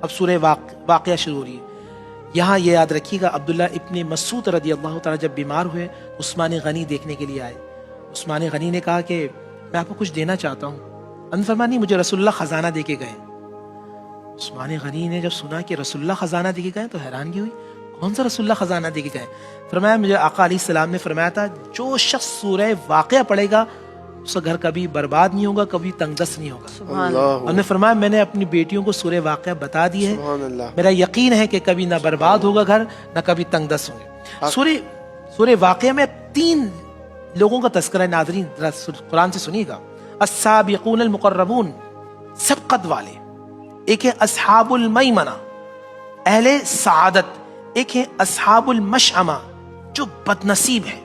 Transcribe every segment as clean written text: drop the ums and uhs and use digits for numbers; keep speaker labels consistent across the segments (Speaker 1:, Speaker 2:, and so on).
Speaker 1: اب سورہ واقعہ شروع ہو رہی ہے. یہاں یہ یاد رکھیے گا عبداللہ ابن مسعود رضی اللہ تعالیٰ جب بیمار ہوئے عثمان غنی دیکھنے کے لیے آئے. عثمان غنی نے کہا کہ میں آپ کو کچھ دینا چاہتا ہوں. انہوں نے فرمایا نہیں, مجھے رسول اللہ خزانہ دے کے گئے. عثمان غنی نے جب سنا کہ رسول اللہ خزانہ دے کے گئے تو حیرانگی ہوئی, کون سا رسول اللہ خزانہ دے کے گئے؟ فرمایا مجھے آقا علیہ السلام نے فرمایا تھا جو شخص سورہ واقعہ پڑھے گا اس کا گھر کبھی برباد نہیں ہوگا, کبھی تنگ دست نہیں ہوگا. ہم نے فرمایا میں نے اپنی بیٹیوں کو سورہ واقعہ بتا دی ہے, میرا یقین ہے کہ کبھی نہ برباد ہوگا گھر, نہ کبھی تنگ دست ہوں گے. سورہ واقعہ میں 3 لوگوں کا تذکرہ ہے. ناظرین قرآن سے سنیے گا. السابقون المقربون, سبقت والے. ایک ہے اصحاب المیمنہ, اہل سعادت. ایک ہے اصحاب المشأمہ, جو بد نصیب ہے.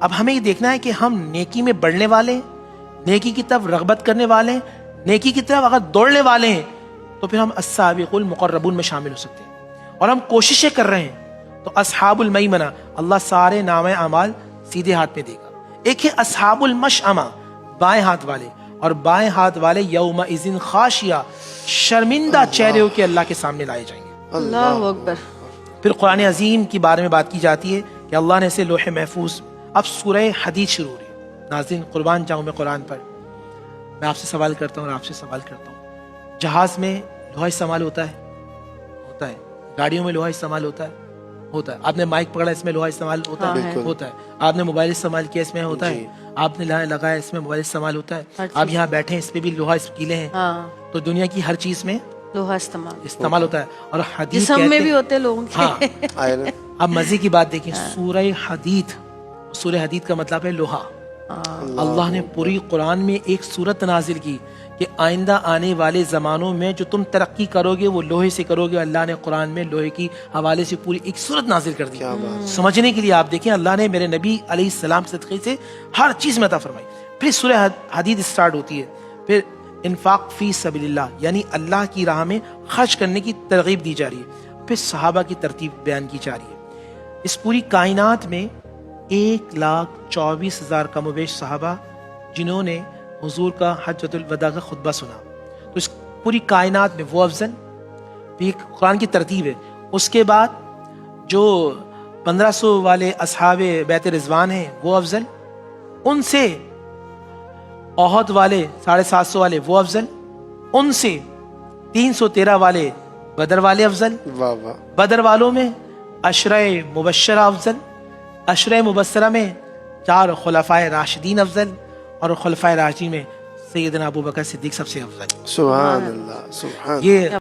Speaker 1: اب ہمیں یہ دیکھنا ہے کہ ہم نیکی میں بڑھنے والے ہیں, نیکی کی طرف رغبت کرنے والے ہیں, نیکی کی طرف اگر دوڑنے والے ہیں تو پھر ہم السابق المقربون میں شامل ہو سکتے ہیں. اور ہم کوششیں کر رہے ہیں تو اصحاب المیمنہ, اللہ سارے نام اعمال سیدھے ہاتھ میں دے گا. ایک ہے اصحاب المشأمہ, بائیں ہاتھ والے. اور بائیں ہاتھ والے یومئذ خاشیہ, شرمندہ چہرے ہو کے اللہ کے سامنے لائے جائیں گے.
Speaker 2: اللہ اکبر.
Speaker 1: پھر قرآن عظیم کے بارے میں بات کی جاتی ہے کہ اللہ نے اسے لوح محفوظ. اب سورہ حدید شروع ہو رہی ہے. ناظرین قربان جاؤں میں قرآن پر, میں آپ سے سوال کرتا ہوں اور آپ سے سوال کرتا ہوں. جہاز میں لوہا استعمال ہوتا ہے, گاڑیوں میں لوہا استعمال ہوتا ہے. آپ نے مائک پکڑا اس میں لوہا استعمال ہوتا ہے. آپ نے موبائل استعمال کیا اس میں ہوتا ہے. آپ نے لگایا اس میں موبائل استعمال ہوتا ہے. آپ یہاں بیٹھے ہیں اس پہ بھی لوہا کیلے ہیں. تو دنیا کی ہر چیز میں
Speaker 2: لوہا
Speaker 1: استعمال ہوتا ہے. اور حدید
Speaker 2: جسم میں بھی ہوتے ہیں لوگوں کے.
Speaker 1: اب مزے کی بات دیکھیں, سورہ حدید, سورہ حدید کا مطلب ہے لوہا. اللہ نے پوری قرآن میں ایک سورت نازل کی کہ آئندہ آنے والے زمانوں میں جو تم ترقی کرو گے وہ لوہے سے کرو گے. اللہ نے قرآن میں لوہے کی حوالے سے پوری ایک سورت نازل کر دی. سمجھنے کے لیے آپ دیکھیں اللہ نے میرے نبی علیہ السلام صدقے سے ہر چیز میں عطا فرمائی. پھر سورہ حدید اسٹارٹ ہوتی ہے. پھر انفاق فی سبیل اللہ, یعنی اللہ کی راہ میں خرچ کرنے کی ترغیب دی جا رہی ہے. پھر صحابہ کی ترتیب بیان کی جا رہی ہے. اس پوری کائنات میں 1,24,000 کم و بیش صحابہ جنہوں نے حضور کا حجۃ الوداع کا خطبہ سنا. تو اس پوری کائنات میں وہ افضل, ایک قرآن کی ترتیب ہے. اس کے بعد جو 1500 والے اصحاب بیت رضوان ہیں وہ افضل, ان سے احد والے 750 والے وہ افضل, ان سے 313 والے بدر والے افضل. بدر والوں میں عشرہ مبشرہ افضل, عشرہ مبشرہ میں 4 خلفائے راشدین افضل, اور خلفائے راشدین میں سیدنا ابو بکر صدیق سب سے افضل.
Speaker 3: سبحان اللہ, سبحان.
Speaker 1: یہ